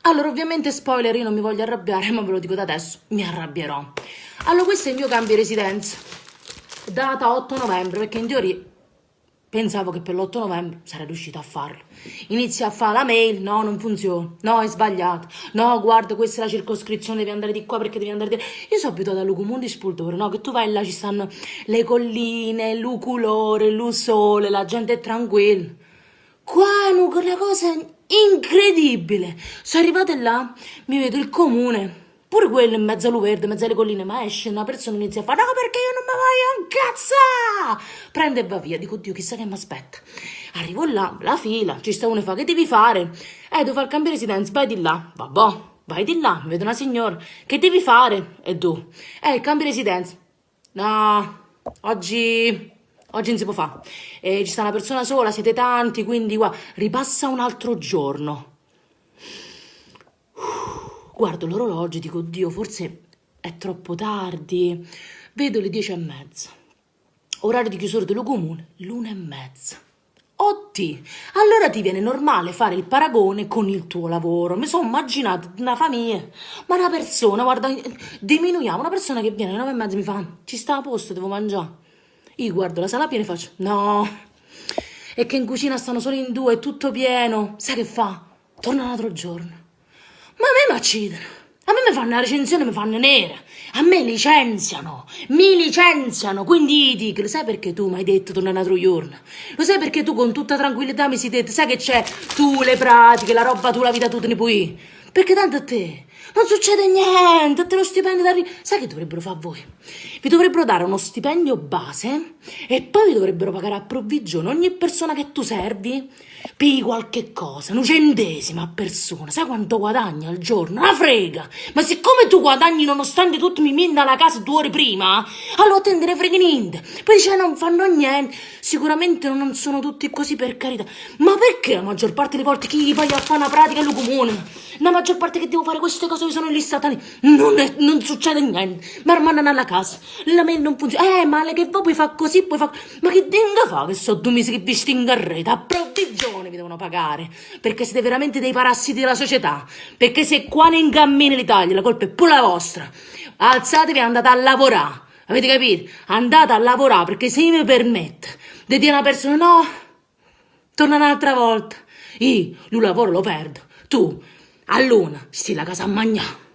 Allora, ovviamente, spoiler, io non mi voglio arrabbiare, ma ve lo dico da adesso, mi arrabbierò. Allora, questo è il mio cambio residenza, data 8 novembre, perché in teoria pensavo che per l'8 novembre sarei riuscita a farlo. Inizia a fare la mail, no, non funziona, no, è sbagliato, no, guarda, questa è la circoscrizione, devi andare di qua perché devi andare di là. Io sono abituata a Lucumuni Spultore, no, che tu vai là, ci stanno le colline, l'uculore, il sole, la gente è tranquilla. Qua è una cosa incredibile. Sono arrivata là, mi vedo il comune, pure quello in mezzo all'uverde, in mezzo alle colline, ma esce una persona e inizia a fare, no, perché io non mi voglio incazzare. Prende e va via, dico, Dio, chissà che mi aspetta. Arrivo là, la fila, ci sta uno e fa, che devi fare? Devo fare il cambio residenza, vai di là. Vabbè, vai di là, mi vedo una signora, che devi fare? E tu? Il cambio residenza. No, oggi non si può fare. Ci sta una persona sola, siete tanti, quindi ripassa un altro giorno. Guardo l'orologio e dico, Dio, forse è troppo tardi. Vedo le 10:30. Orario di chiusura dello comune, l'1:30. Oddio, allora ti viene normale fare il paragone con il tuo lavoro. Mi sono immaginato una famiglia, ma una persona, guarda, diminuiamo, una persona che viene alle 9:30 e mi fa, ci sta a posto, devo mangiare. Io guardo la sala piena e faccio, no, è che in cucina stanno solo in due, è tutto pieno. Sai che fa? Torna un altro giorno. Ma a me m'accidano. A me mi fanno la recensione, mi fanno nera. A me licenziano. Mi licenziano. Quindi dico, lo sai perché tu mi hai detto torna un altro giorno? Lo sai perché tu con tutta tranquillità mi sei detto, sai che c'è? Tu le pratiche, la roba tu, la vita tu te ne puoi. Perché tanto a te non succede niente, a te lo stipendio da sai che dovrebbero fare voi? Vi dovrebbero dare uno stipendio base e poi vi dovrebbero pagare a provvigione ogni persona che tu servi. Pigli qualche cosa, un centesimo a persona, sai quanto guadagni al giorno? Una frega! Ma siccome tu guadagni nonostante tutto mi manda alla casa 2 ore prima, allora te ne ne frega niente. Poi dice non fanno niente, sicuramente non sono tutti così, per carità. Ma perché la maggior parte delle volte chi gli paglia a fare una pratica è lo comune? La maggior parte che devo fare queste cose che sono gli statali, non succede niente, mi rimandano alla casa, la mail non funziona, male che va, puoi fare così, puoi fare, ma che dinga fa che so 2 mesi che vi stinga a rete, a provvigione vi devono pagare, perché siete veramente dei parassiti della società, perché se qua ne incammina l'Italia la colpa è pure la vostra, alzatevi e andate a lavorare, avete capito? Andate a lavorare, perché se io mi permetto di dire a una persona no, torna un'altra volta, io, lui lavoro lo perdo, tu, allora, stai la casa a mangiare.